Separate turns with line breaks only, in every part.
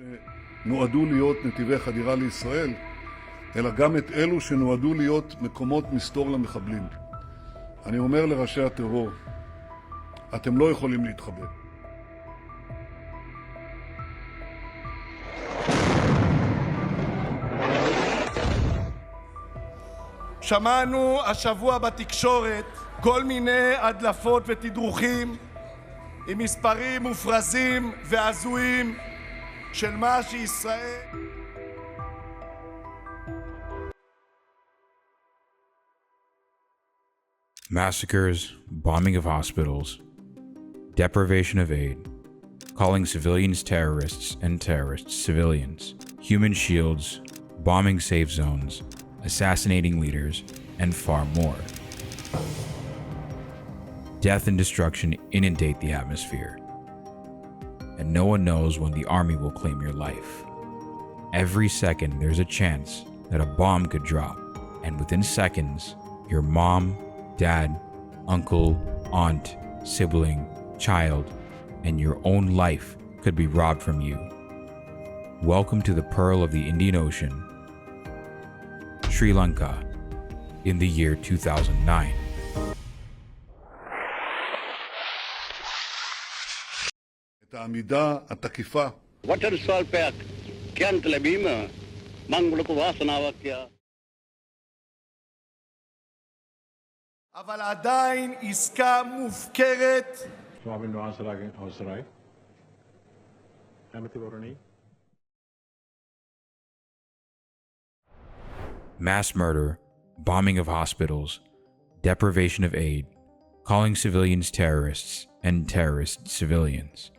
שנועדו להיות נתיבי חדירה לישראל, אלא גם את אלו שנועדו להיות מקומות מסתור למחבלים. אני אומר לראשי הטרור, אתם לא יכולים להתחבא.
שמענו השבוע בתקשורת כל מיני הדלפות ותדרוכים עם מספרים מופרזים והזויים של מה שישראל...
Massacres, bombing of hospitals, deprivation of aid, calling civilians terrorists and terrorists civilians, human shields, bombing safe zones, assassinating leaders, and far more. Death and destruction inundate the atmosphere, and no one knows when the army will claim your life. Every second there's a chance that a bomb could drop, and within seconds, your mom, dad, uncle, aunt, sibling, child, and your own life could be robbed from you. Welcome to the Pearl of the Indian Ocean, Sri Lanka, in the year 2009.
את העמידה התקיפה.
වටර ස්වල්පයක් කියන්ට ලැබීම මං ලොකු වාසනාවක් යා.
אבל עדיין עסקה מופקרת.
ස්වාමීන් වහන්සේලාගෙන් අවසරයි. ඇමතිවරණි.
Mass murder, bombing of hospitals, deprivation of aid, calling civilians terrorists, and terrorists civilians.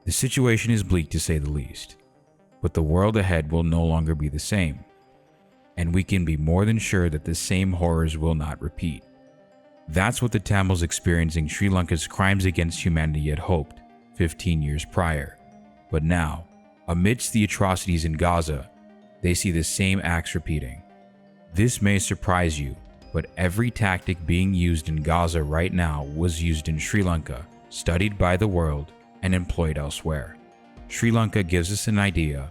The situation is bleak to say the least, but the world ahead will no longer be the same, and we can be more than sure that the same horrors will not repeat. That's what the Tamils experiencing Sri Lanka's crimes against humanity had hoped 15 years prior. But now, amidst the atrocities in Gaza, they see the same acts repeating. This may surprise you, but every tactic being used in Gaza right now was used in Sri Lanka, studied by the world, and employed elsewhere. Sri Lanka gives us an idea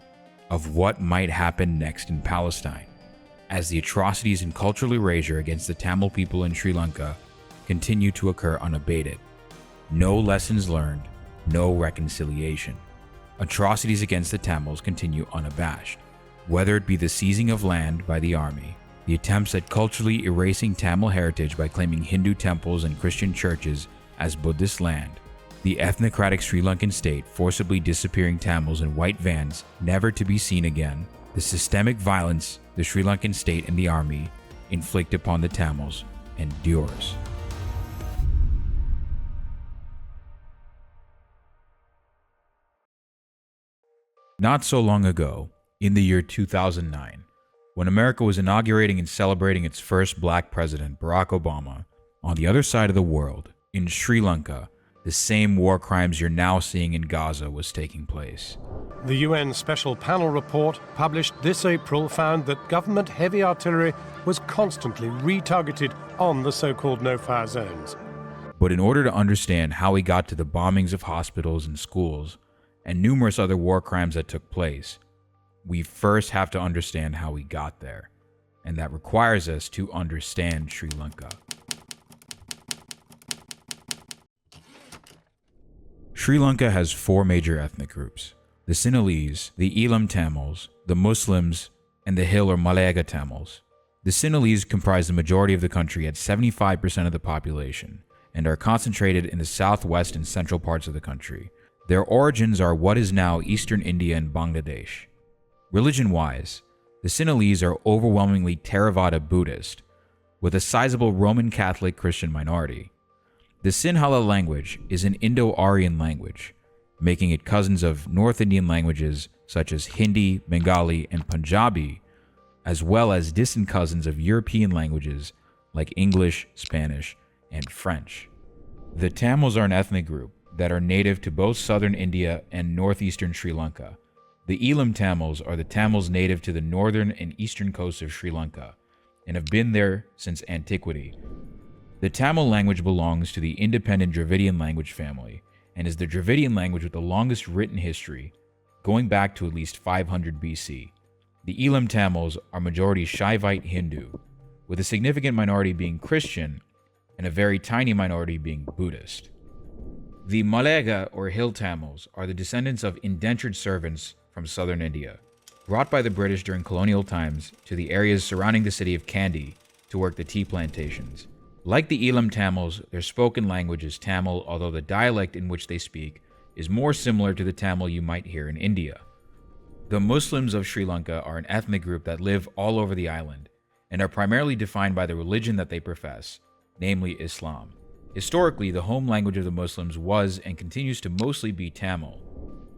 of what might happen next in Palestine, as the atrocities and cultural erasure against the Tamil people in Sri Lanka continue to occur unabated. No lessons learned, no reconciliation. Atrocities against the Tamils continue unabashed, whether it be the seizing of land by the army, the attempts at culturally erasing Tamil heritage by claiming Hindu temples and Christian churches as Buddhist land, the ethnocratic Sri Lankan state forcibly disappearing Tamils in white vans never to be seen again, the systemic violence the Sri Lankan state and the army inflict upon the Tamils endures. Not so long ago, in the year 2009, when America was inaugurating and celebrating its first black president, Barack Obama, on the other side of the world, in Sri Lanka, the same war crimes you're now seeing in Gaza was taking place.
The UN Special Panel report published this April found that government heavy artillery was constantly retargeted on the so-called no-fire zones.
But in order to understand how we got to the bombings of hospitals and schools, and numerous other war crimes that took place, we first have to understand how we got there, and that requires us to understand Sri Lanka. Sri Lanka has four major ethnic groups: the Sinhalese, the Elam Tamils, the Muslims, and the Hill or Malayaga Tamils. The Sinhalese comprise the majority of the country at 75% of the population, and are concentrated in the southwest and central parts of the country. Their origins are what is now eastern India and Bangladesh. Religion-wise, the Sinhalese are overwhelmingly Theravada Buddhist, with a sizable Roman Catholic Christian minority. The Sinhala language is an Indo-Aryan language, making it cousins of North Indian languages such as Hindi, Bengali, and Punjabi, as well as distant cousins of European languages like English, Spanish, and French. The Tamils are an ethnic group that are native to both southern India and northeastern Sri Lanka. The Elam Tamils are the Tamils native to the northern and eastern coasts of Sri Lanka and have been there since antiquity. The Tamil language belongs to the independent Dravidian language family and is the Dravidian language with the longest written history, going back to at least 500 BC. The Elam Tamils are majority Shaivite Hindu, with a significant minority being Christian and a very tiny minority being Buddhist. The Malaga or Hill Tamils are the descendants of indentured servants from southern India, brought by the British during colonial times to the areas surrounding the city of Kandy to work the tea plantations. Like the Elam Tamils, their spoken language is Tamil, although the dialect in which they speak is more similar to the Tamil you might hear in India. The Muslims of Sri Lanka are an ethnic group that live all over the island and are primarily defined by the religion that they profess, namely Islam. Historically, the home language of the Muslims was and continues to mostly be Tamil.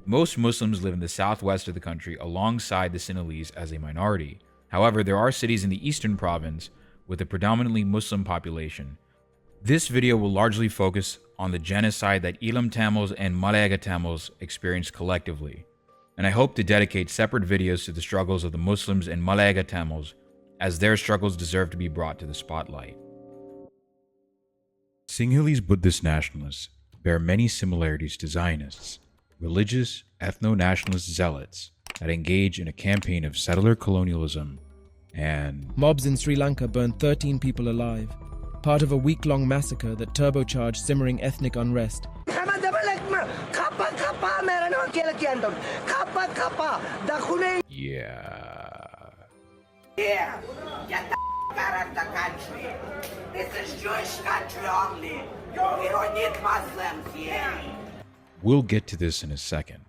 Most Muslims live in the southwest of the country alongside the Sinhalese as a minority. However, there are cities in the eastern province with a predominantly Muslim population. This video will largely focus on the genocide that Elam Tamils and Malaga Tamils experienced collectively, and I hope to dedicate separate videos to the struggles of the Muslims and Malaga Tamils, as their struggles deserve to be brought to the spotlight. Sinhalese Buddhist nationalists bear many similarities to Zionists, religious, ethno-nationalist zealots that engage in a campaign of settler colonialism and
mobs in Sri Lanka burned 13 people alive, part of a week-long massacre that turbocharged simmering ethnic unrest.
Yeah.
Get the out of the country. This is Jewish country only. We don't need Muslims here.
We'll get to this in a second.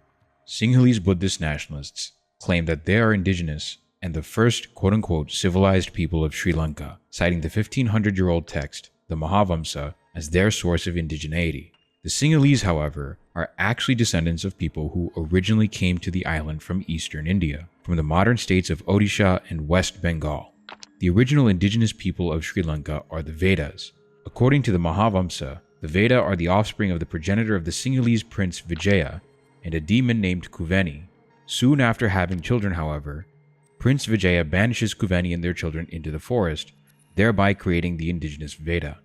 Sinhalese Buddhist nationalists claim that they are indigenous and the first quote-unquote civilized people of Sri Lanka, citing the 1500-year-old text, the Mahavamsa, as their source of indigeneity. The Sinhalese, however, are actually descendants of people who originally came to the island from eastern India, from the modern states of Odisha and West Bengal. The original indigenous people of Sri Lanka are the Vedas. According to the Mahavamsa, the Veda are the offspring of the progenitor of the Sinhalese prince Vijaya and a demon named Kuveni. Soon after having children, however, Prince Vijaya banishes Kuveni and their children into the forest, thereby creating the indigenous Veda.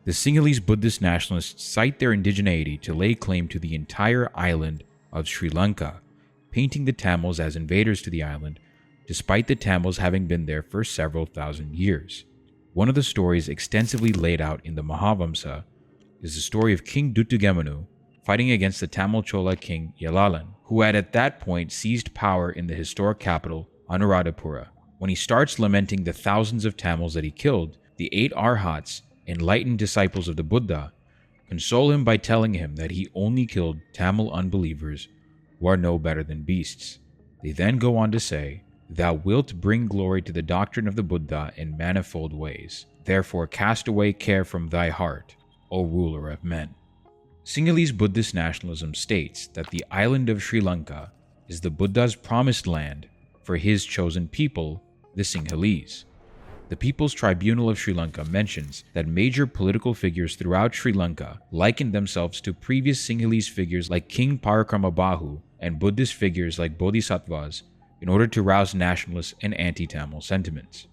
The Sinhalese Buddhist nationalists cite their indigeneity to lay claim to the entire island of Sri Lanka, painting the Tamils as invaders to the island, despite the Tamils having been there for several thousand years. One of the stories extensively laid out in the Mahavamsa is the story of King Duttugemanu fighting against the Tamil Chola king Yalalan, who had at that point seized power in the historic capital, Anuradhapura. When he starts lamenting the thousands of Tamils that he killed, the 8 Arhats, enlightened disciples of the Buddha, console him by telling him that he only killed Tamil unbelievers who are no better than beasts. They then go on to say, "Thou wilt bring glory to the doctrine of the Buddha in manifold ways. Therefore cast away care from thy heart, O ruler of men." Sinhalese Buddhist nationalism states that the island of Sri Lanka is the Buddha's promised land for his chosen people, the Sinhalese. The People's Tribunal of Sri Lanka mentions that major political figures throughout Sri Lanka likened themselves to previous Sinhalese figures like King Parakramabahu and Buddhist figures like Bodhisattvas in order to rouse nationalist and anti-Tamil sentiments.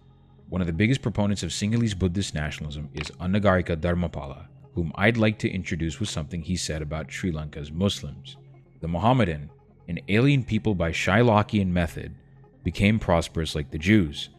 One of the biggest proponents of Sinhalese Buddhist nationalism is Annagarika Dharmapala, whom I'd like to introduce with something he said about Sri Lanka's Muslims. The Mohammedan, an alien people by Shylokian method, became prosperous like the Jews.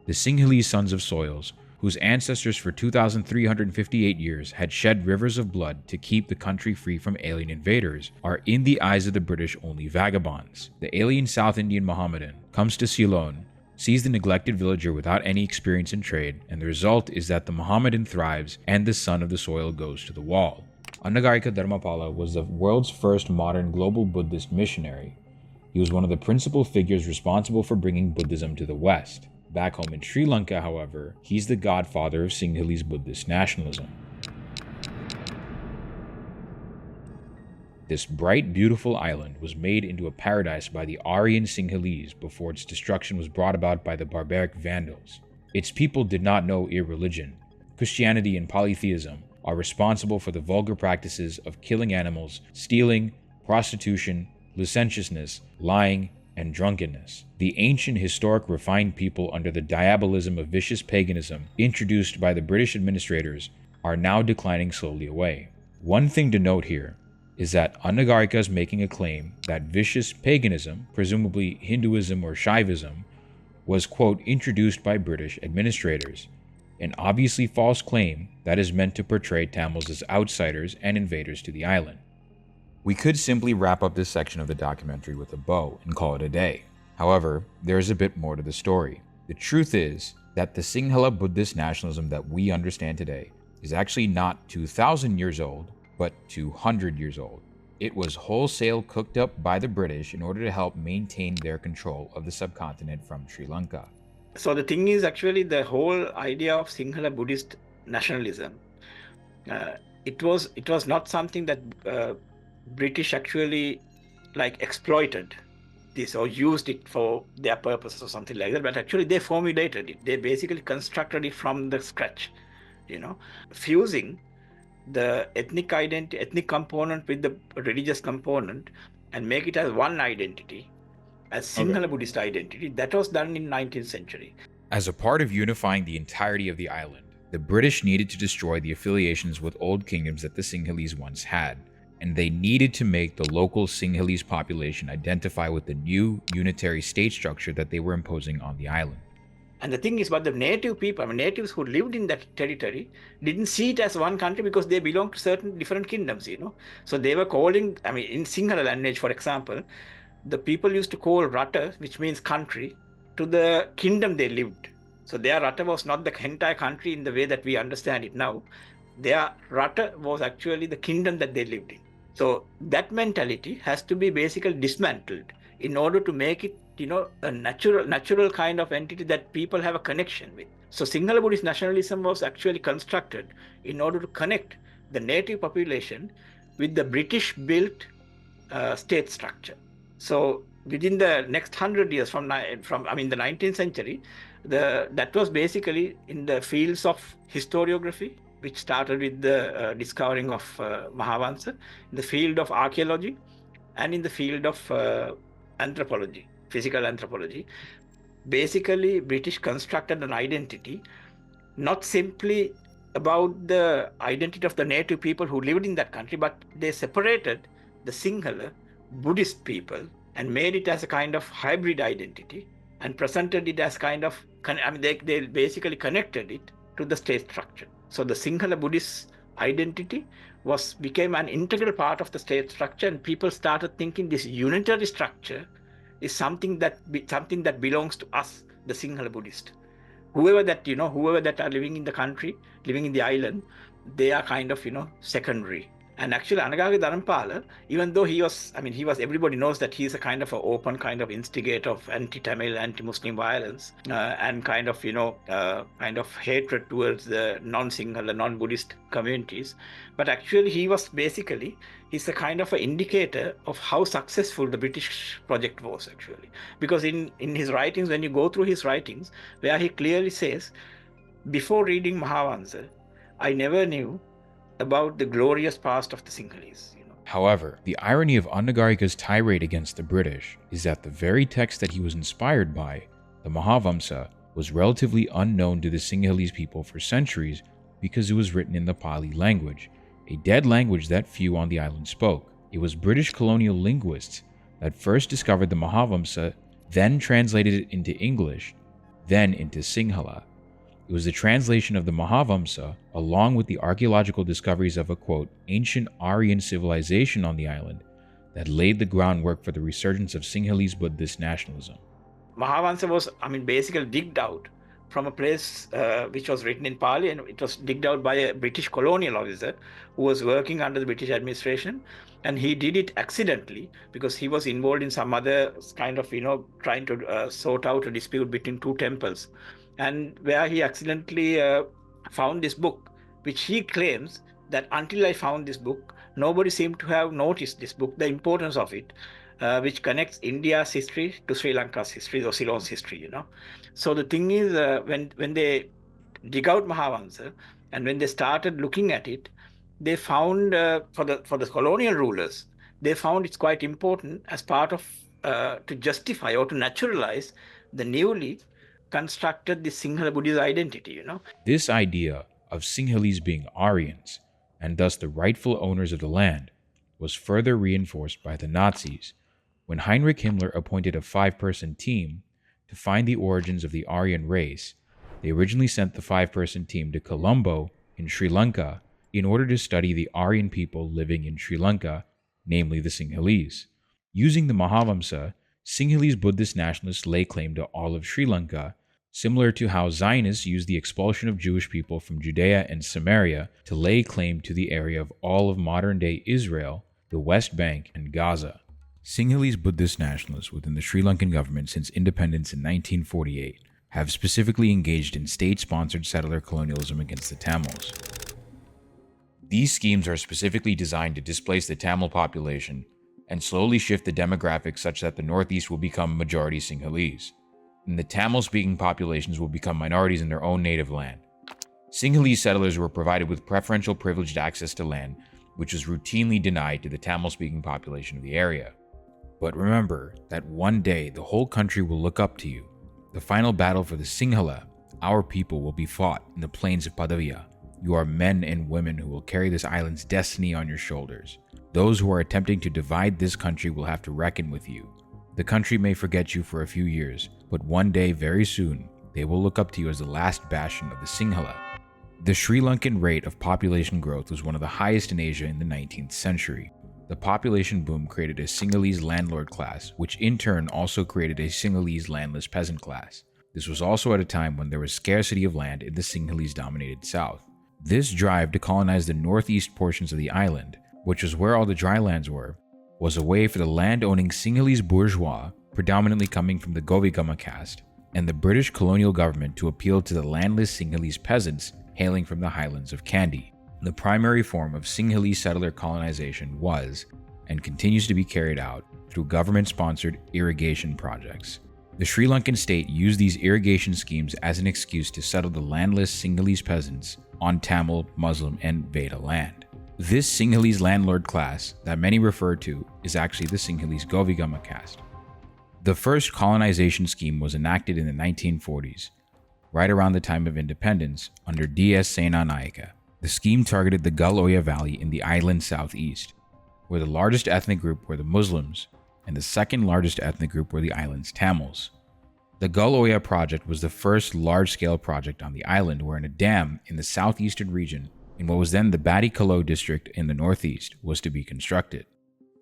The Sinhalese sons of soils, whose ancestors for 2,358 years had shed rivers of blood to keep the country free from alien invaders, are in the eyes of the British only vagabonds. The alien South Indian Mohammedan comes to Ceylon, sees the neglected villager without any experience in trade, and the result is that the Mohammedan thrives and the son of the soil goes to the wall. Annagarika Dharmapala was the world's first modern global Buddhist missionary. He was one of the principal figures responsible for bringing Buddhism to the West. Back home in Sri Lanka, however, he's the godfather of Sinhalese Buddhist nationalism. This bright, beautiful island was made into a paradise by the Aryan Sinhalese before its destruction was brought about by the barbaric Vandals. Its people did not know irreligion. Christianity and polytheism are responsible for the vulgar practices of killing animals, stealing, prostitution, licentiousness, lying, and drunkenness. The ancient, historic, refined people under the diabolism of vicious paganism introduced by the British administrators are now declining slowly away. One thing to note here is that Anagarika is making a claim that vicious paganism, presumably Hinduism or Shaivism, was, quote, introduced by British administrators, an obviously false claim that is meant to portray Tamils as outsiders and invaders to the island. We could simply wrap up this section of the documentary with a bow and call it a day. However, there is a bit more to the story. The truth is that the Sinhala Buddhist nationalism that we understand today is actually not 2,000 years old, but 200 years old. It was wholesale cooked up by the British in order to help maintain their control of the subcontinent from Sri Lanka.
So the thing is, actually, the whole idea of Sinhala Buddhist nationalism, it was not something that British actually exploited this or used it for their purpose or something like that, but actually they formulated it. They basically constructed it from the scratch, fusing the ethnic component with the religious component and make it as one identity, as Sinhala Buddhist identity. That was done in 19th century.
As a part of unifying the entirety of the island, the British needed to destroy the affiliations with old kingdoms that the Sinhalese once had, and they needed to make the local Sinhalese population identify with the new unitary state structure that they were imposing on the island.
And the thing is, but the native people, natives who lived in that territory, didn't see it as one country because they belonged to certain different kingdoms, So they were calling, in Sinhala language, for example, the people used to call Rata, which means country, to the kingdom they lived. So their Rata was not the entire country in the way that we understand it now. Their Rata was actually the kingdom that they lived in. So that mentality has to be basically dismantled in order to make it, a natural kind of entity that people have a connection with. So Sinhala Buddhist nationalism was actually constructed in order to connect the native population with the British-built state structure. So within the next 100 years from the 19th century, that was basically in the fields of historiography, which started with the discovering of Mahavansa, in the field of archaeology, and in the field of anthropology, physical anthropology. Basically, British constructed an identity, not simply about the identity of the native people who lived in that country, but they separated the Sinhala Buddhist people and made it as a kind of hybrid identity and presented it as kind of, they basically connected it to the state structure. So the Sinhala Buddhist identity became an integral part of the state structure, and people started thinking this unitary structure is something that belongs to us, the Sinhala Buddhist. Whoever that are living in the country, living in the island, they are kind of, secondary. And actually, Anagarika Dharampala, even though he was, everybody knows that he's a kind of an open kind of instigator of anti-Tamil, anti-Muslim violence, and kind of hatred towards the non-Sinhala, non-Buddhist communities. But actually, he's a kind of an indicator of how successful the British project was, actually. Because in his writings, when you go through his writings, where he clearly says, before reading Mahavansa, I never knew about the glorious past of the Sinhalese.
However, the irony of Anagarika's tirade against the British is that the very text that he was inspired by, the Mahavamsa, was relatively unknown to the Sinhalese people for centuries because it was written in the Pali language, a dead language that few on the island spoke. It was British colonial linguists that first discovered the Mahavamsa, then translated it into English, then into Sinhala. It was the translation of the Mahavamsa, along with the archaeological discoveries of a, quote, ancient Aryan civilization on the island, that laid the groundwork for the resurgence of Sinhalese Buddhist nationalism.
Mahavansa was, basically digged out from a place which was written in Pali, and it was digged out by a British colonial officer who was working under the British administration. And he did it accidentally because he was involved in some other kind of, trying to sort out a dispute between two temples. And where he accidentally found this book, which he claims that until I found this book, nobody seemed to have noticed this book, the importance of it, which connects India's history to Sri Lanka's history, or Ceylon's history, So the thing is, when they dig out Mahavansa and when they started looking at it, they found, for the colonial rulers, they found it's quite important as part of, to justify or to naturalize the newly constructed the Sinhala Buddhist identity,
This idea of Sinhalese being Aryans, and thus the rightful owners of the land, was further reinforced by the Nazis when Heinrich Himmler appointed a 5-person team to find the origins of the Aryan race. They originally sent the 5-person team to Colombo in Sri Lanka in order to study the Aryan people living in Sri Lanka, namely the Sinhalese. Using the Mahavamsa, Sinhalese Buddhist nationalists lay claim to all of Sri Lanka, similar to how Zionists used the expulsion of Jewish people from Judea and Samaria to lay claim to the area of all of modern-day Israel, the West Bank, and Gaza. Sinhalese Buddhist nationalists within the Sri Lankan government since independence in 1948 have specifically engaged in state-sponsored settler colonialism against the Tamils. These schemes are specifically designed to displace the Tamil population and slowly shift the demographics such that the Northeast will become majority Sinhalese, and the Tamil-speaking populations will become minorities in their own native land. Sinhalese settlers were provided with preferential privileged access to land, which was routinely denied to the Tamil-speaking population of the area. But remember that one day the whole country will look up to you. The final battle for the Sinhala, our people, will be fought in the plains of Padavia. You are men and women who will carry this island's destiny on your shoulders. Those who are attempting to divide this country will have to reckon with you. The country may forget you for a few years, but one day, very soon, they will look up to you as the last bastion of the Sinhala. The Sri Lankan rate of population growth was one of the highest in Asia in the 19th century. The population boom created a Sinhalese landlord class, which in turn also created a Sinhalese landless peasant class. This was also at a time when there was scarcity of land in the Sinhalese-dominated south. This drive to colonize the northeast portions of the island, which was where all the dry lands were, was a way for the land-owning Sinhalese bourgeois, predominantly coming from the Govigama caste, and the British colonial government to appeal to the landless Sinhalese peasants hailing from the highlands of Kandy. The primary form of Sinhalese settler colonization was, and continues to be carried out, through government-sponsored irrigation projects. The Sri Lankan state used these irrigation schemes as an excuse to settle the landless Sinhalese peasants on Tamil, Muslim, and Veda land. This Sinhalese landlord class that many refer to is actually the Sinhalese Govigama caste. The first colonization scheme was enacted in the 1940s, right around the time of independence, under D.S. Senanayake. The scheme targeted the Gull Oya Valley in the island's southeast, where the largest ethnic group were the Muslims, and the second largest ethnic group were the island's Tamils. The Gull Oya project was the first large-scale project on the island wherein a dam in the southeastern region, in what was then the Badikalo district in the northeast, was to be constructed.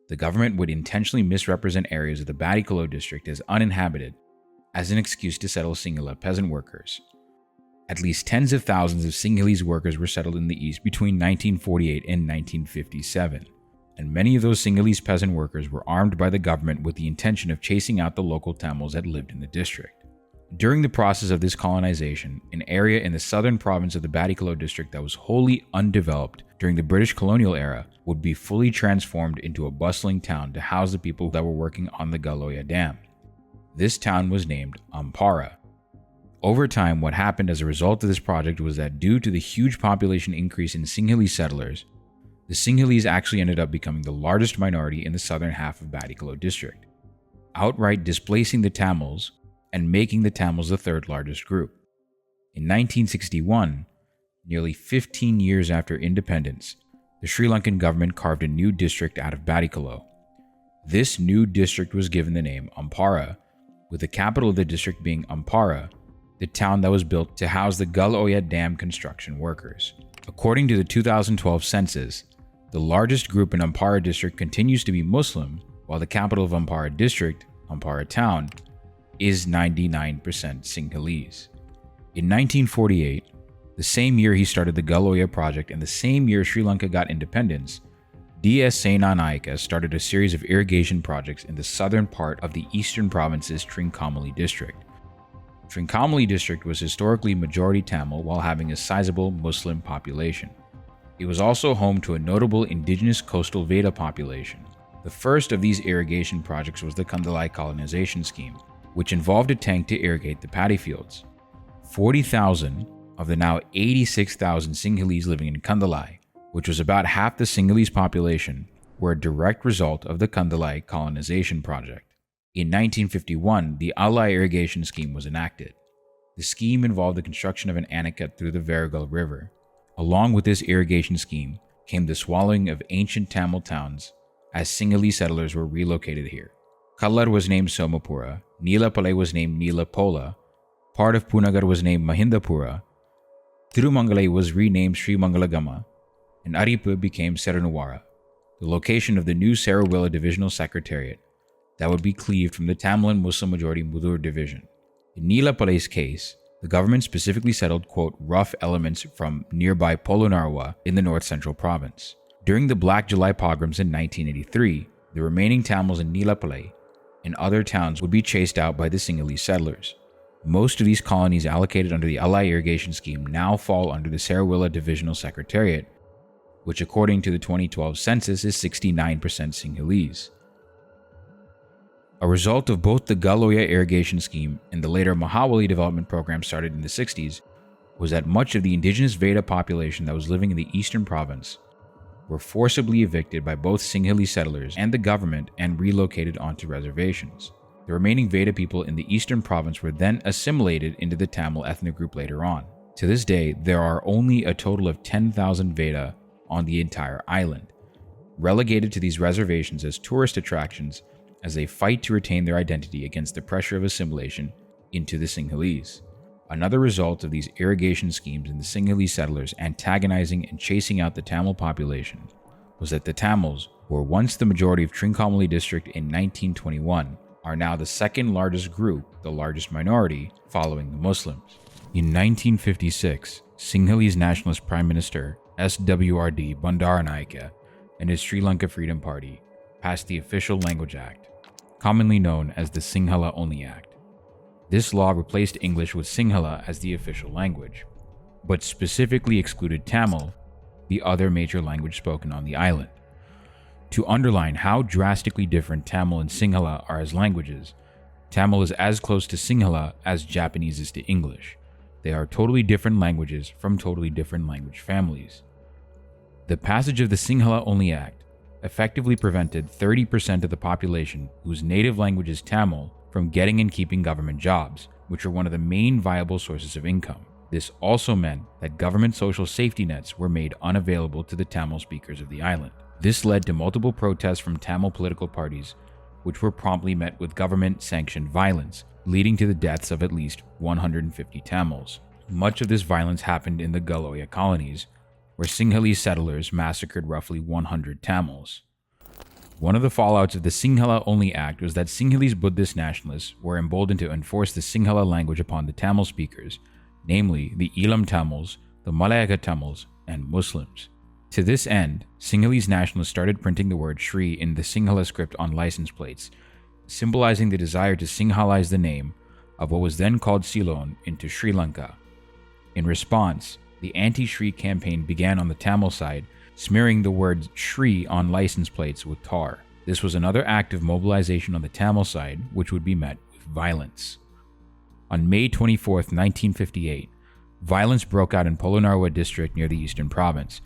The government would intentionally misrepresent areas of the Badikalo district as uninhabited as an excuse to settle Sinhala peasant workers. At least tens of thousands of Sinhalese workers were settled in the east between 1948 and 1957, and many of those Sinhalese peasant workers were armed by the government with the intention of chasing out the local Tamils that lived in the district. During the process of this colonization, an area in the southern province of the Badikalo district that was wholly undeveloped during the British colonial era would be fully transformed into a bustling town to house the people that were working on the Gull Oya Dam. This town was named Ampara. Over time, what happened as a result of this project was that due to the huge population increase in Sinhalese settlers, the Sinhalese actually ended up becoming the largest minority in the southern half of Badikalo district, outright displacing the Tamils and making the Tamils the third largest group. In 1961, nearly 15 years after independence, the Sri Lankan government carved a new district out of Badikalo. This new district was given the name Ampara, with the capital of the district being Ampara, the town that was built to house the Gull Oya Dam construction workers. According to the 2012 census, the largest group in Ampara district continues to be Muslim, while the capital of Ampara district, Ampara town, is 99% Sinhalese. In 1948, the same year he started the Gull Oya project and the same year Sri Lanka got independence, D.S. Senanayake started a series of irrigation projects in the southern part of the eastern province's Trincomalee district. Trincomalee district was historically majority Tamil while having a sizable Muslim population. It was also home to a notable indigenous coastal Veda population. The first of these irrigation projects was the Kandalai colonization scheme, which involved a tank to irrigate the paddy fields. 40,000 of the now 86,000 Sinhalese living in Kandalai, which was about half the Sinhalese population, were a direct result of the Kandalai colonization project. In 1951, the Alai irrigation scheme was enacted. The scheme involved the construction of an anacut through the Vargal River. Along with this irrigation scheme came the swallowing of ancient Tamil towns as Sinhalese settlers were relocated here. Kallar was named Somapura, Nilapalai was named Nilapola, part of Punagar was named Mahindapura, Tirumangalai was renamed Sri Mangalagama, and Aripu became Seranuwara, the location of the new Sarawilla Divisional Secretariat that would be cleaved from the Tamil and Muslim-majority Mudur Division. In Nilapalai's case, the government specifically settled, quote, rough elements from nearby Polonnaruwa in the north-central province. During the Black July pogroms in 1983, the remaining Tamils in Nilapalai and other towns would be chased out by the Sinhalese settlers. Most of these colonies allocated under the Alai irrigation scheme now fall under the Sarawilla Divisional Secretariat, which according to the 2012 census is 69% Sinhalese. A result of both the Galoya irrigation scheme and the later Mahawali development program started in the 60s was that much of the indigenous Veda population that was living in the eastern province were forcibly evicted by both Sinhalese settlers and the government and relocated onto reservations. The remaining Veda people in the eastern province were then assimilated into the Tamil ethnic group later on. To this day, there are only a total of 10,000 Veda on the entire island, relegated to these reservations as tourist attractions as they fight to retain their identity against the pressure of assimilation into the Sinhalese. Another result of these irrigation schemes and the Sinhalese settlers antagonizing and chasing out the Tamil population was that the Tamils, who were once the majority of Trincomalee district in 1921, are now the second largest group, the largest minority, following the Muslims. In 1956, Sinhalese Nationalist Prime Minister SWRD Bandaranaike and his Sri Lanka Freedom Party passed the Official Language Act, commonly known as the Sinhala Only Act. This law replaced English with Sinhala as the official language, but specifically excluded Tamil, the other major language spoken on the island. To underline how drastically different Tamil and Sinhala are as languages, Tamil is as close to Sinhala as Japanese is to English. They are totally different languages from totally different language families. The passage of the Sinhala Only Act effectively prevented 30% of the population whose native language is Tamil from getting and keeping government jobs, which are one of the main viable sources of income. This also meant that government social safety nets were made unavailable to the Tamil speakers of the island. This led to multiple protests from Tamil political parties, which were promptly met with government-sanctioned violence, leading to the deaths of at least 150 Tamils. Much of this violence happened in the Galoya colonies, where Sinhalese settlers massacred roughly 100 Tamils. One of the fallouts of the Sinhala Only Act was that Sinhalese Buddhist nationalists were emboldened to enforce the Sinhala language upon the Tamil speakers, namely the Elam Tamils, the Malayaga Tamils, and Muslims. To this end, Sinhalese nationalists started printing the word Sri in the Sinhala script on license plates, symbolizing the desire to Sinhalize the name of what was then called Ceylon into Sri Lanka. In response, the anti-Sri campaign began on the Tamil side, smearing the word Sri on license plates with tar. This was another act of mobilization on the Tamil side, which would be met with violence. On May 24, 1958, violence broke out in Polonnaruwa district near the eastern province.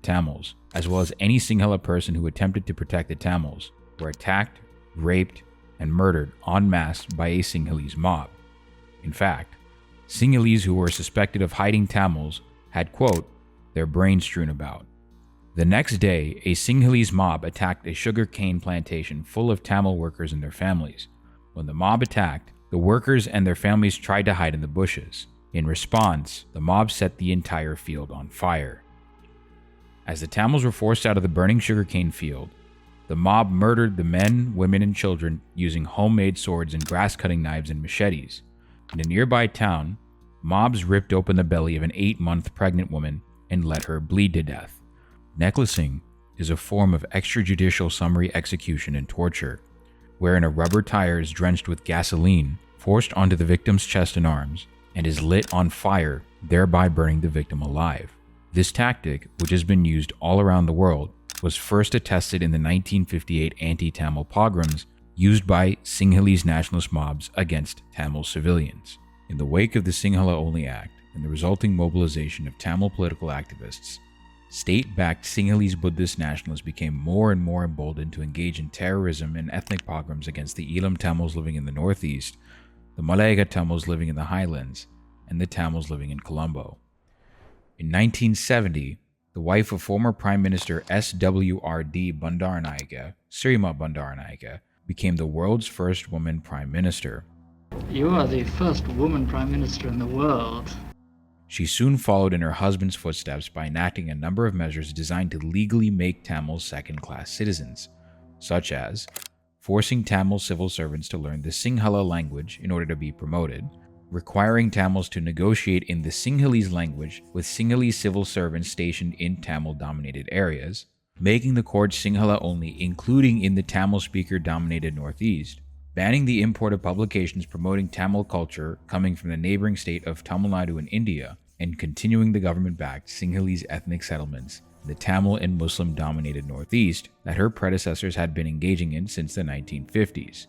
Tamils, as well as any Sinhala person who attempted to protect the Tamils, were attacked, raped, and murdered en masse by a Sinhalese mob. In fact, Sinhalese who were suspected of hiding Tamils had, quote, their brains strewn about. The next day, a Sinhalese mob attacked a sugarcane plantation full of Tamil workers and their families. When the mob attacked, the workers and their families tried to hide in the bushes. In response, the mob set the entire field on fire. As the Tamils were forced out of the burning sugarcane field, the mob murdered the men, women, and children using homemade swords and grass-cutting knives and machetes. In a nearby town, mobs ripped open the belly of an 8-month pregnant woman and let her bleed to death. Necklacing is a form of extrajudicial summary execution and torture, wherein a rubber tire is drenched with gasoline, forced onto the victim's chest and arms, and is lit on fire, thereby burning the victim alive. This tactic, which has been used all around the world, was first attested in the 1958 anti-Tamil pogroms used by Sinhalese nationalist mobs against Tamil civilians. In the wake of the Sinhala Only Act and the resulting mobilization of Tamil political activists, state-backed Sinhalese Buddhist nationalists became more and more emboldened to engage in terrorism and ethnic pogroms against the Elam Tamils living in the northeast, the Malayaga Tamils living in the highlands, and the Tamils living in Colombo. In 1970, the wife of former Prime Minister SWRD Bandaranaike, Sirima Bandaranaike, became the world's first woman prime minister.
You are the first woman prime minister in the world.
She soon followed in her husband's footsteps by enacting a number of measures designed to legally make Tamils second-class citizens, such as forcing Tamil civil servants to learn the Sinhala language in order to be promoted, requiring Tamils to negotiate in the Sinhalese language with Sinhalese civil servants stationed in Tamil-dominated areas, making the court Sinhala only, including in the Tamil-speaker-dominated Northeast, banning the import of publications promoting Tamil culture coming from the neighboring state of Tamil Nadu in India, and continuing the government-backed Sinhalese ethnic settlements in the Tamil and Muslim-dominated Northeast that her predecessors had been engaging in since the 1950s.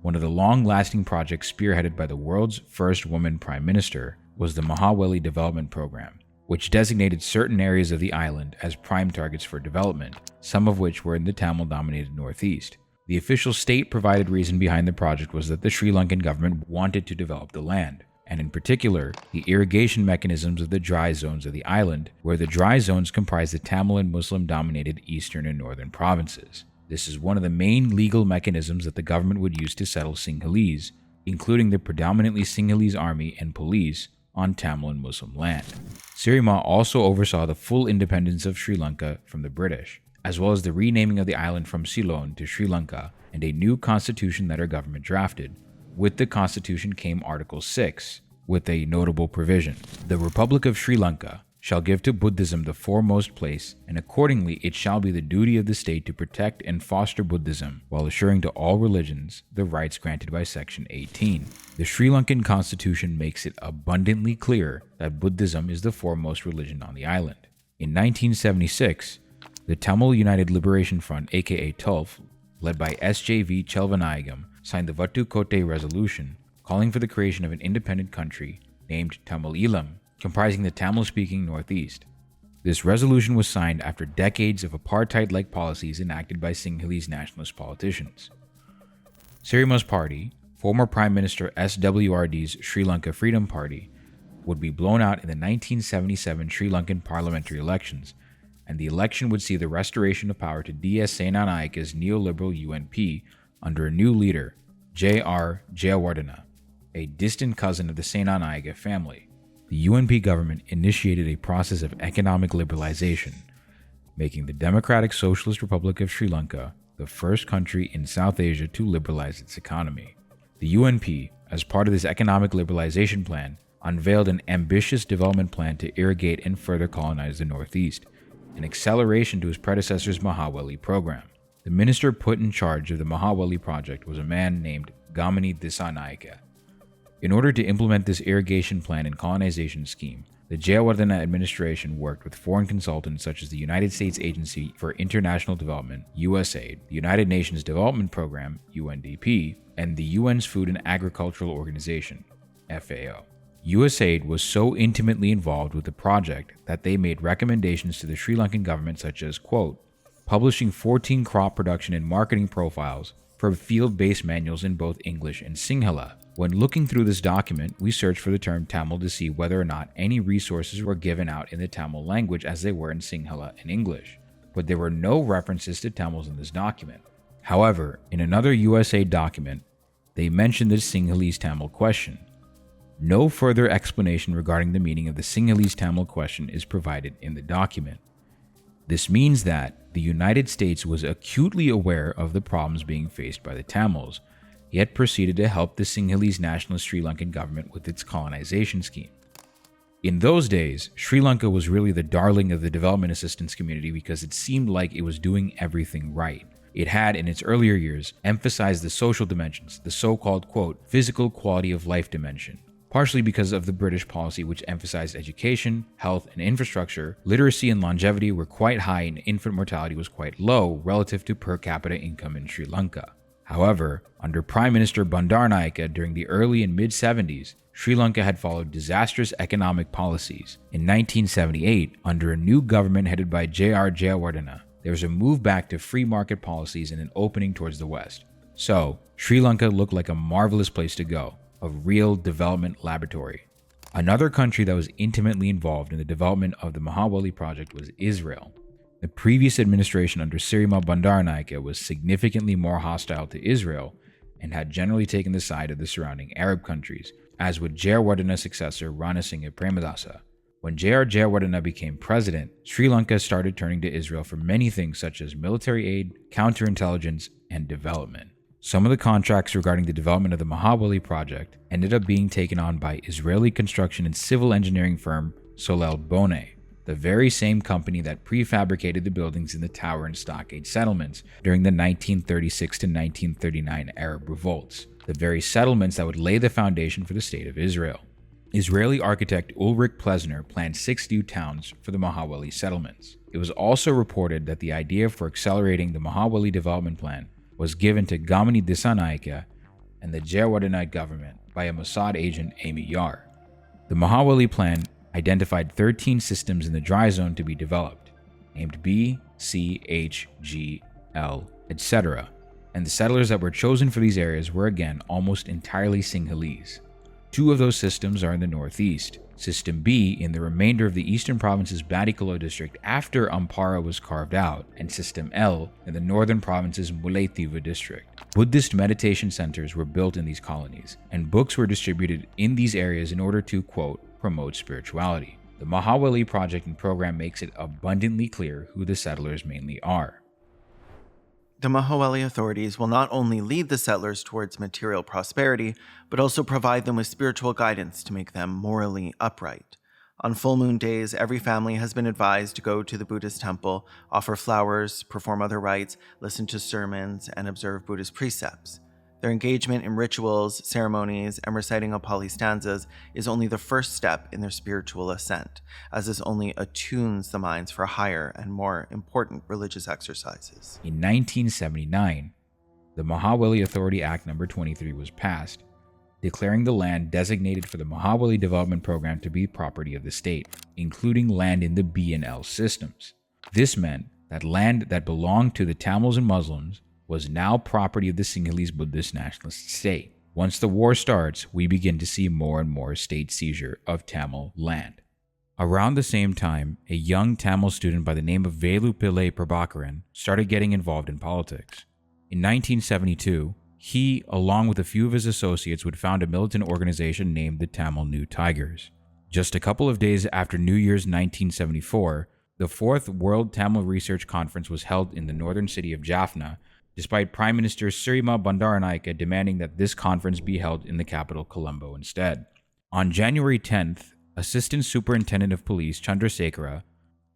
One of the long-lasting projects spearheaded by the world's first woman prime minister was the Mahaweli Development Program, which designated certain areas of the island as prime targets for development, some of which were in the Tamil-dominated Northeast. The official state-provided reason behind the project was that the Sri Lankan government wanted to develop the land, and in particular, the irrigation mechanisms of the dry zones of the island, where the dry zones comprise the Tamil and Muslim-dominated eastern and northern provinces. This is one of the main legal mechanisms that the government would use to settle Sinhalese, including the predominantly Sinhalese army and police, on Tamil and Muslim land. Sirima also oversaw the full independence of Sri Lanka from the British, as well as the renaming of the island from Ceylon to Sri Lanka, and a new constitution that her government drafted. With the constitution came Article 6, with a notable provision. The Republic of Sri Lanka shall give to Buddhism the foremost place, and accordingly it shall be the duty of the state to protect and foster Buddhism, while assuring to all religions the rights granted by Section 18. The Sri Lankan constitution makes it abundantly clear that Buddhism is the foremost religion on the island. In 1976, the Tamil United Liberation Front, aka TULF, led by SJV Chelvanayagam, signed the Vattukotte Resolution, calling for the creation of an independent country named Tamileelam, comprising the Tamil-speaking Northeast. This resolution was signed after decades of apartheid-like policies enacted by Sinhalese nationalist politicians. Sirima's party, former Prime Minister SWRD's Sri Lanka Freedom Party, would be blown out in the 1977 Sri Lankan parliamentary elections, and the election would see the restoration of power to DS Senanaike's neoliberal UNP under a new leader, J.R. Jayawardena, a distant cousin of the Senanaike family. The UNP government initiated a process of economic liberalization, making the Democratic Socialist Republic of Sri Lanka the first country in South Asia to liberalize its economy. The UNP, as part of this economic liberalization plan, unveiled an ambitious development plan to irrigate and further colonize the Northeast, an acceleration to his predecessor's Mahaweli program. The minister put in charge of the Mahaweli project was a man named Gamini Disanaike. In order to implement this irrigation plan and colonization scheme, the Jayawardena administration worked with foreign consultants such as the United States Agency for International Development, USAID, the United Nations Development Program, UNDP, and the UN's Food and Agricultural Organization, FAO. USAID was so intimately involved with the project that they made recommendations to the Sri Lankan government such as, quote, publishing 14 crop production and marketing profiles for field-based manuals in both English and Sinhala. When looking through this document, we searched for the term Tamil to see whether or not any resources were given out in the Tamil language as they were in Sinhala and English, but there were no references to Tamils in this document. However, in another USAID document, they mentioned the Sinhalese Tamil question. No further explanation regarding the meaning of the Sinhalese Tamil question is provided in the document. This means that the United States was acutely aware of the problems being faced by the Tamils, yet proceeded to help the Sinhalese nationalist Sri Lankan government with its colonization scheme. In those days, Sri Lanka was really the darling of the development assistance community because it seemed like it was doing everything right. It had, in its earlier years, emphasized the social dimensions, the so-called, quote, physical quality of life dimension. Partially because of the British policy which emphasized education, health, and infrastructure, literacy and longevity were quite high and infant mortality was quite low relative to per capita income in Sri Lanka. However, under Prime Minister Bandaranaike during the early and mid-70s, Sri Lanka had followed disastrous economic policies. In 1978, under a new government headed by J.R. Jayawardena, there was a move back to free market policies and an opening towards the West. So, Sri Lanka looked like a marvelous place to go. A real development laboratory. Another country that was intimately involved in the development of the Mahawali project was Israel. The previous administration under Sirima Bandaranaike was significantly more hostile to Israel and had generally taken the side of the surrounding Arab countries, as would Jayawardena's successor Ranasinghe Premadasa. When J.R. Jayawardena became president, Sri Lanka started turning to Israel for many things such as military aid, counterintelligence, and development. Some of the contracts regarding the development of the Mahawali project ended up being taken on by Israeli construction and civil engineering firm Solel Boneh, the very same company that prefabricated the buildings in the Tower and Stockade settlements during the 1936 to 1939 Arab revolts, the very settlements that would lay the foundation for the State of Israel. Israeli architect Ulrich Plesner planned 6 new towns for the Mahawali settlements. It was also reported that the idea for accelerating the Mahawali development plan was given to Gamini Disanaike and the Jayawardena government by a Mossad agent Amy Yar. The Mahawali plan identified 13 systems in the dry zone to be developed, named B, C, H, G, L, etc., and the settlers that were chosen for these areas were again almost entirely Sinhalese. 2 of those systems are in the northeast, System B in the remainder of the eastern province's Badikolo district after Ampara was carved out, and System L in the northern province's Mullaitivu district. Buddhist meditation centers were built in these colonies, and books were distributed in these areas in order to, quote, promote spirituality. The Mahawali project and program makes it abundantly clear who the settlers mainly are.
The Mahawali authorities will not only lead the settlers towards material prosperity, but also provide them with spiritual guidance to make them morally upright. On full moon days, every family has been advised to go to the Buddhist temple, offer flowers, perform other rites, listen to sermons, and observe Buddhist precepts. Their engagement in rituals, ceremonies, and reciting of Pali stanzas is only the first step in their spiritual ascent, as this only attunes the minds for higher and more important religious exercises.
In 1979, the Mahawali Authority Act No. 23 was passed, declaring the land designated for the Mahawali Development Program to be property of the state, including land in the B and L systems. This meant that land that belonged to the Tamils and Muslims was now property of the Sinhalese Buddhist nationalist state. Once the war starts, we begin to see more and more state seizure of Tamil land. Around the same time, a young Tamil student by the name of Velu Pillai Prabhakaran started getting involved in politics. In 1972, he, along with a few of his associates, would found a militant organization named the Tamil New Tigers. Just a couple of days after New Year's 1974, the 4th World Tamil Research Conference was held in the northern city of Jaffna, despite Prime Minister Sirima Bandaranaike demanding that this conference be held in the capital Colombo instead. On January 10th, Assistant Superintendent of Police Chandrasekhara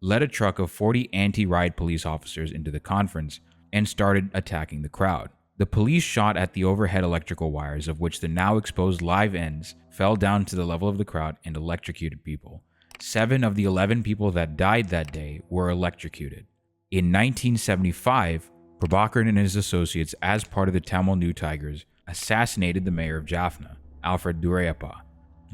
led a truck of 40 anti-riot police officers into the conference and started attacking the crowd. The police shot at the overhead electrical wires, of which the now exposed live ends fell down to the level of the crowd and electrocuted people. 7 of the 11 people that died that day were electrocuted. In 1975, Prabhakaran and his associates, as part of the Tamil New Tigers, assassinated the mayor of Jaffna, Alfred Duraiappa,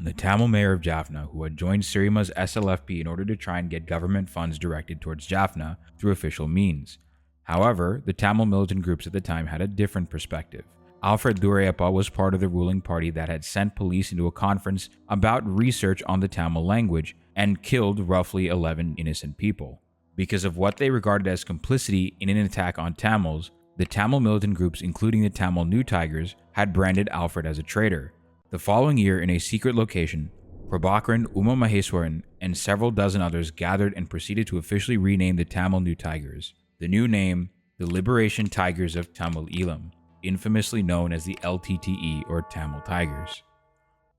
the Tamil mayor of Jaffna, who had joined Sirima's SLFP in order to try and get government funds directed towards Jaffna through official means. However, the Tamil militant groups at the time had a different perspective. Alfred Duraiappa was part of the ruling party that had sent police into a conference about research on the Tamil language and killed roughly 11 innocent people. Because of what they regarded as complicity in an attack on Tamils, the Tamil militant groups, including the Tamil New Tigers, had branded Alfred as a traitor. The following year, in a secret location, Prabhakaran, Uma Maheswaran, and several dozen others gathered and proceeded to officially rename the Tamil New Tigers. The new name, the Liberation Tigers of Tamil Eelam, infamously known as the LTTE or Tamil Tigers.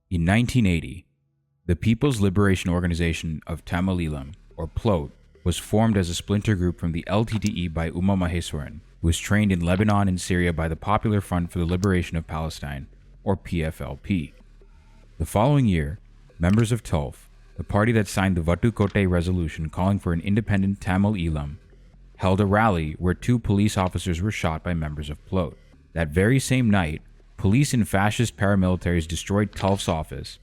In 1980, the People's Liberation Organization of Tamil Eelam, or PLOT, was formed as a splinter group from the LTTE by Uma Maheswaran, who was trained in Lebanon and Syria by the Popular Front for the Liberation of Palestine, or PFLP. The following year, members of TULF, the party that signed the Vatukotte resolution calling for an independent Tamil Eelam, held a rally where 2 police officers were shot by members of PLOT. That very same night, police and fascist paramilitaries destroyed TULF's office,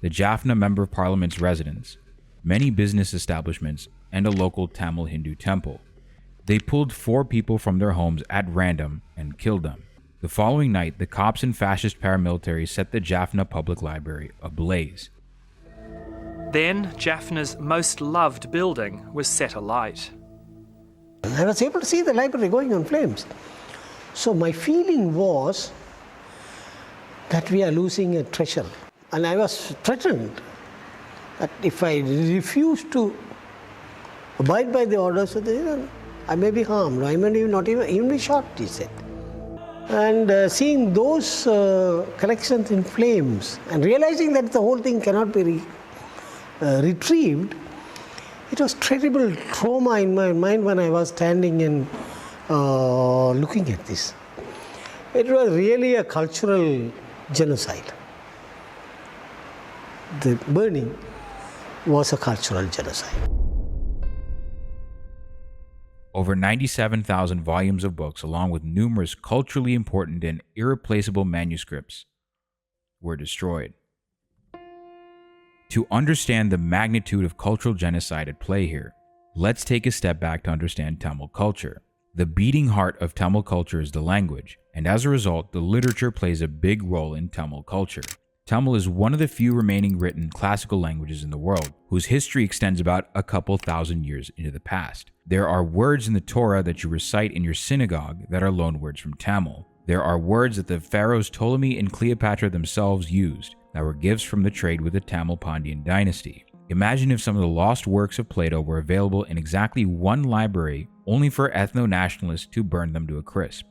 the Jaffna Member of Parliament's residence, many business establishments, and a local Tamil Hindu temple. They pulled 4 people from their homes at random and killed them. The following night, the cops and fascist paramilitaries set the Jaffna Public Library ablaze.
Then Jaffna's most loved building was set alight.
I was able to see the library going on flames. So my feeling was that we are losing a treasure. And I was threatened that if I refuse to abide by the orders of the, I may be harmed, I may not even be shot, he said. And seeing those collections in flames and realizing that the whole thing cannot be retrieved, it was terrible trauma in my mind when I was standing and looking at this. It was really a cultural genocide. The burning was a cultural genocide.
Over 97,000 volumes of books, along with numerous culturally important and irreplaceable manuscripts, were destroyed. To understand the magnitude of cultural genocide at play here, let's take a step back to understand Tamil culture. The beating heart of Tamil culture is the language, and as a result, the literature plays a big role in Tamil culture. Tamil is one of the few remaining written classical languages in the world, whose history extends about a couple thousand years into the past. There are words in the Torah that you recite in your synagogue that are loanwords from Tamil. There are words that the pharaohs Ptolemy and Cleopatra themselves used that were gifts from the trade with the Tamil Pandyan dynasty. Imagine if some of the lost works of Plato were available in exactly one library, only for ethno-nationalists to burn them to a crisp.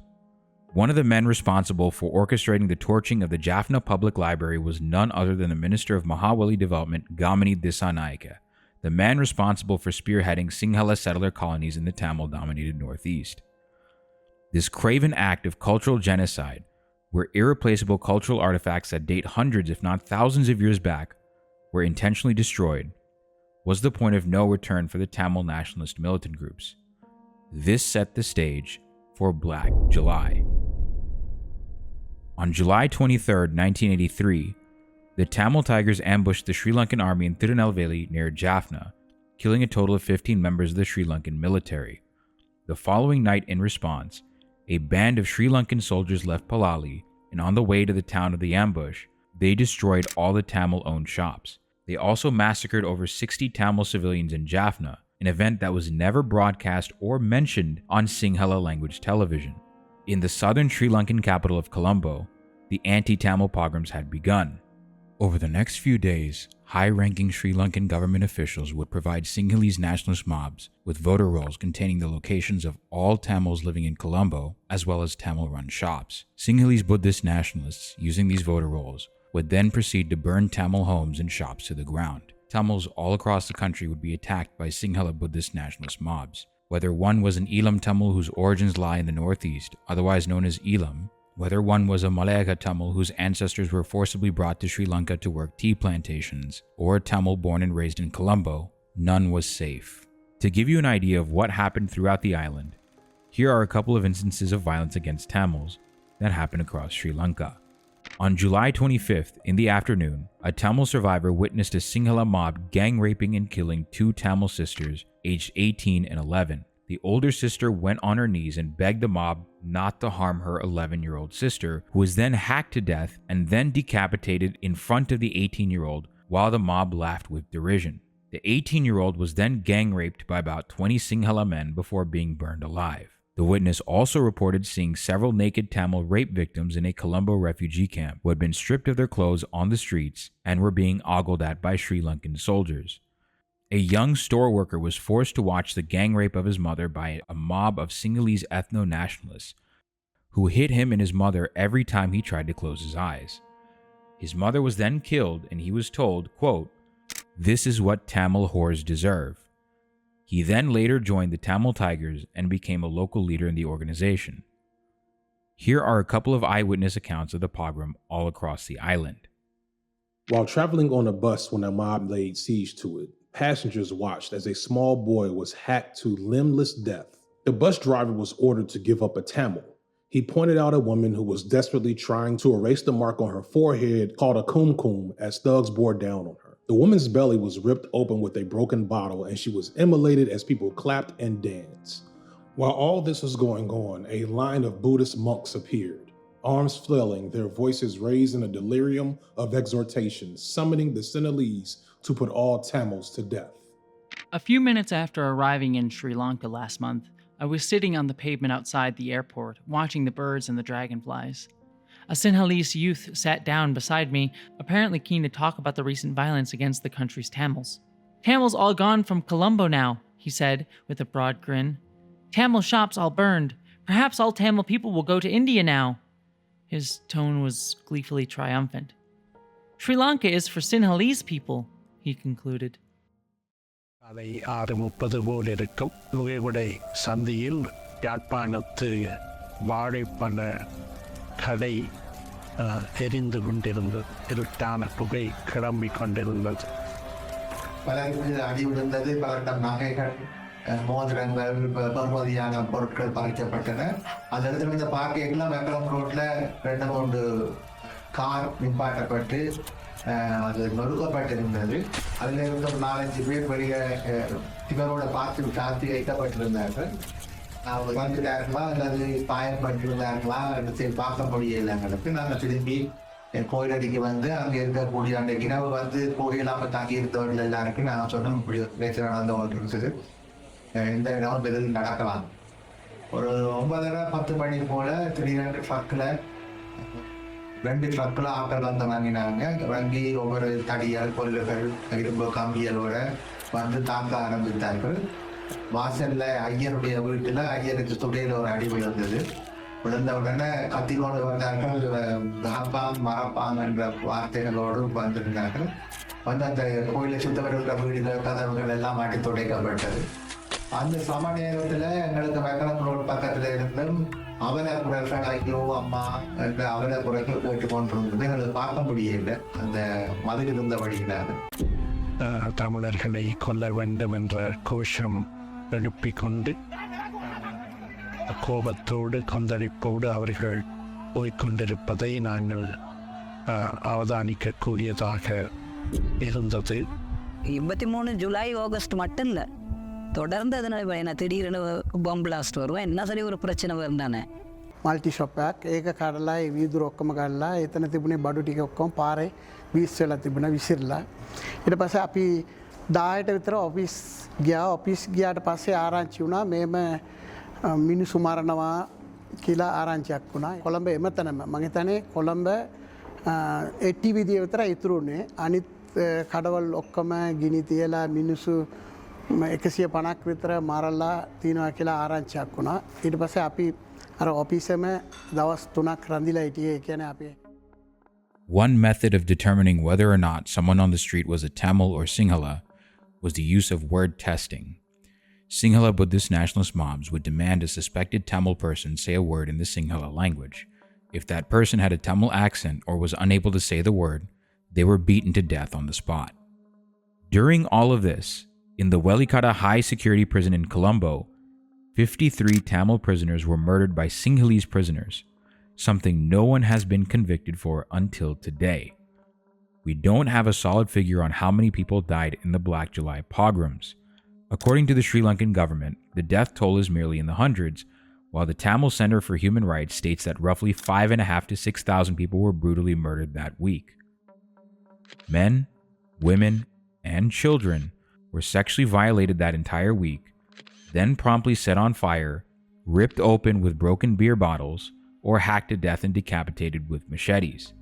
One of the men responsible for orchestrating the torching of the Jaffna Public Library was none other than the Minister of Mahawali Development, Gamini Dissanayake, the man responsible for spearheading Sinhala settler colonies in the Tamil-dominated Northeast. This craven act of cultural genocide, where irreplaceable cultural artifacts that date hundreds if not thousands of years back were intentionally destroyed, was the point of no return for the Tamil nationalist militant groups. This set the stage for Black July. On July 23, 1983, the Tamil Tigers ambushed the Sri Lankan army in Tirunelveli near Jaffna, killing a total of 15 members of the Sri Lankan military. The following night, in response, a band of Sri Lankan soldiers left Palali, and on the way to the town of the ambush, they destroyed all the Tamil-owned shops. They also massacred over 60 Tamil civilians in Jaffna, an event that was never broadcast or mentioned on Sinhala language television. In the southern Sri Lankan capital of Colombo, the anti-Tamil pogroms had begun. Over the next few days, high-ranking Sri Lankan government officials would provide Sinhalese nationalist mobs with voter rolls containing the locations of all Tamils living in Colombo, as well as Tamil-run shops. Sinhalese Buddhist nationalists, using these voter rolls, would then proceed to burn Tamil homes and shops to the ground. Tamils all across the country would be attacked by Sinhala Buddhist nationalist mobs. Whether one was an Elam Tamil whose origins lie in the northeast, otherwise known as Elam, whether one was a Malayaga Tamil whose ancestors were forcibly brought to Sri Lanka to work tea plantations, or a Tamil born and raised in Colombo, none was safe. To give you an idea of what happened throughout the island, here are a couple of instances of violence against Tamils that happened across Sri Lanka. On July 25th, in the afternoon, a Tamil survivor witnessed a Sinhala mob gang raping and killing two Tamil sisters aged 18 and 11. The older sister went on her knees and begged the mob not to harm her 11-year-old sister, who was then hacked to death and then decapitated in front of the 18-year-old while the mob laughed with derision. The 18-year-old was then gang raped by about 20 Sinhala men before being burned alive. The witness also reported seeing several naked Tamil rape victims in a Colombo refugee camp who had been stripped of their clothes on the streets and were being ogled at by Sri Lankan soldiers. A young store worker was forced to watch the gang rape of his mother by a mob of Sinhalese ethno-nationalists who hit him and his mother every time he tried to close his eyes. His mother was then killed and he was told, quote, "This is what Tamil whores deserve." He then later joined the Tamil Tigers and became a local leader in the organization. Here are a couple of eyewitness accounts of the pogrom all across the island.
While traveling on a bus when a mob laid siege to it, passengers watched as a small boy was hacked to limbless death. The bus driver was ordered to give up a Tamil. He pointed out a woman who was desperately trying to erase the mark on her forehead called a kumkum as thugs bore down on her. The woman's belly was ripped open with a broken bottle and she was immolated as people clapped and danced. While all this was going on, a line of Buddhist monks appeared, arms flailing, their voices raised in a delirium of exhortation, summoning the Sinhalese to put all Tamils to death.
A few minutes after arriving in Sri Lanka last month, I was sitting on the pavement outside the airport, watching the birds and the dragonflies. A Sinhalese youth sat down beside me, apparently keen to talk about the recent violence against the country's Tamils. "Tamils all gone from Colombo now," he said, with a broad grin. "Tamil shops all burned. Perhaps all Tamil people will go to India now." His tone was gleefully triumphant. "Sri Lanka is for Sinhalese people," he concluded.
அதை 6:30 போல் இருக்கும். நுகைகுடை சந்தியில் யாழ்ப்பாணத்து வாழைப்பழ கடை எரிந்து கொண்டிருந்தது. இருட்டான புகை கிளம்பிக் கொண்டிருந்தது.
பலருக்கு அடி விழுந்தது. பலரிடம் நகைகள், மோதிரங்கள், பெறுமதியான பொருட்கள் பறிக்கப்பட்டன. அந்த இடத்துல இந்த பார்க்கைகள்லாம் வெங்கலம் ரோட்ல 2-3 கார் நிப்பாட்டப்பட்டு அது நொறுக்கப்பட்டிருந்தது. அதில் இருந்த 4-5 பேர் பெரிய இவரோட பார்த்து சாத்தி வைக்கப்பட்டிருந்தார்கள். அவங்க வந்துட்டார்களா அல்லது காயப்பட்டிருந்தார்களா என்று பார்க்க முடியலை. எங்களுக்கு நாங்கள் திரும்பி கோயிலடிக்கு வந்து அங்கே இருக்கக்கூடிய அந்த இரவு வந்து கோயிலாமல் தங்கி இருந்தவர்கள் எல்லாருக்கும் நாங்கள் சொன்னோம், இப்படி பேச்சு நடந்து கொண்டிருந்தது, இந்த இடம் பெரிது நடக்கலாம். ஒரு 9:30-10 மணி போல திடீரென்று ட்ரக்கில் 2 ட்ரக்கில் ஆட்கள் வந்து வாங்கினாங்க. வாங்கி ஒவ்வொரு தடியால் பொருள்கள் இரும்பு கம்பியலோட வந்து தாக்க ஆரம்பித்தார்கள். வாசல்ல ஐயருடைய வீட்டில் ஐயருக்கு துடையில் ஒரு அடி விழுந்தது. விழுந்த உடனே கத்திக்கொண்டு வந்தார்கள். மரப்பாம் மரப்பாம் என்ற வார்த்தைகளோடு வந்திருந்தார்கள். வந்து அந்த கோயிலை சுத்தவர்களுடைய வீடுகள் கதவுகள் எல்லாம் அடி துடைக்கப்பட்டது. அந்த சம நேரத்தில் எங்களுக்கு வெங்கலம் ரோடு பக்கத்தில் இருந்தும் அவல குரல்கள் ஐயோ அம்மா என்ற அவல குரல்கள் கேட்டுக்கொண்டிருந்தது. எங்களுக்கு பார்க்க முடியல அந்த மதில் இருந்த வழியினால.
தமிழர்களை கொல்ல வேண்டும் என்ற கோஷம் எழுப்பிக் கொண்டு கோபத்தோடு கொந்தளிப்போடு அவர்கள் போய்கொண்டிருப்பதை நாங்கள் அவதானிக்கக்கூடியதாக இருந்தது.
23 ஜூலை ஆகஸ்ட் மட்டும் இல்லை, தொடர்ந்து அதனால் என்ன திடீர்னு பாம்பு பிளாஸ்ட் வரும், என்ன சரி ஒரு பிரச்சனை வரும் தானே.
මල්ටි ෂොප්යක් ඒක කඩලා ඒ වීදුරු ඔක්කොම ගල්ලා එතන තිබුණේ බඩු ටික ඔක්කොම පාරේ වීස් වෙලා තිබුණා විසිරලා. ඊට පස්සේ අපි 10ට විතර ඔෆිස් ගියා. ඔෆිස් ගියාට පස්සේ ආරංචි වුණා මේම මිනිස්සු මරනවා කියලා ආරංචියක් වුණා. කොළඹ එමතනම මම හිතන්නේ කොළඹ 80 විදිය විතර ඉතුරුනේ. අනිත් කඩවල් ඔක්කොම ගිනි තියලා මිනිස්සු 150ක් විතර මරලා තියනවා කියලා ආරංචියක් වුණා. ඊට පස්සේ අපි
One method of determining whether or not someone on the street was a Tamil or Sinhala was the use of word testing. Sinhala Buddhist nationalist mobs would demand a suspected Tamil person say a word in the Sinhala language. If that person had a Tamil accent or was unable to say the word, they were beaten to death on the spot. During all of this, in the Welikada high security prison in Colombo, 53 Tamil prisoners were murdered by Sinhalese prisoners, something no one has been convicted for until today. We don't have a solid figure on how many people died in the Black July pogroms. According to the Sri Lankan government, the death toll is merely in the hundreds, while the Tamil Center for Human Rights states that roughly 5,500 to 6,000 people were brutally murdered that week. Men, women, and children were sexually violated that entire week, then promptly set on fire, ripped open with broken beer bottles, or hacked to death and decapitated with machetes.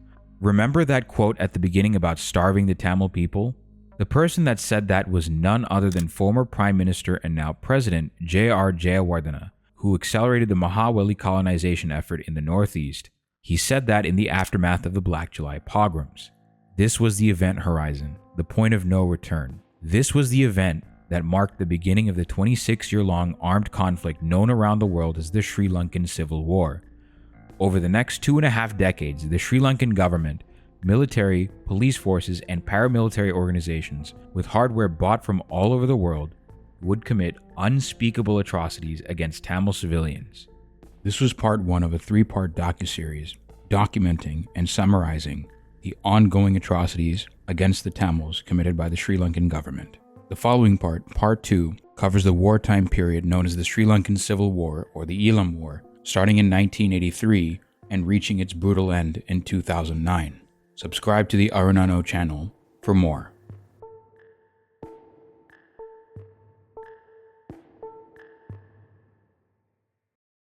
Remember that quote at the beginning about starving the Tamil people? The person that said that was none other than former Prime Minister and now President J.R. Jayawardena, who accelerated the Mahaweli colonization effort in the Northeast. He said that in the aftermath of the Black July pogroms. This was the event horizon, the point of no return. This was the event that marked the beginning of the 26-year-long armed conflict known around the world as the Sri Lankan Civil War. Over the next 2.5 decades, the Sri Lankan government, military, police forces, and paramilitary organizations, with hardware bought from all over the world, would commit unspeakable atrocities against Tamil civilians. This was part 1 of a 3-part docuseries documenting and summarizing the ongoing atrocities against the Tamils committed by the Sri Lankan government. The following part, Part 2, covers the wartime period known as the Sri Lankan Civil War or the Elam War, starting in 1983 and reaching its brutal end in 2009. Subscribe to the Arunano channel for more.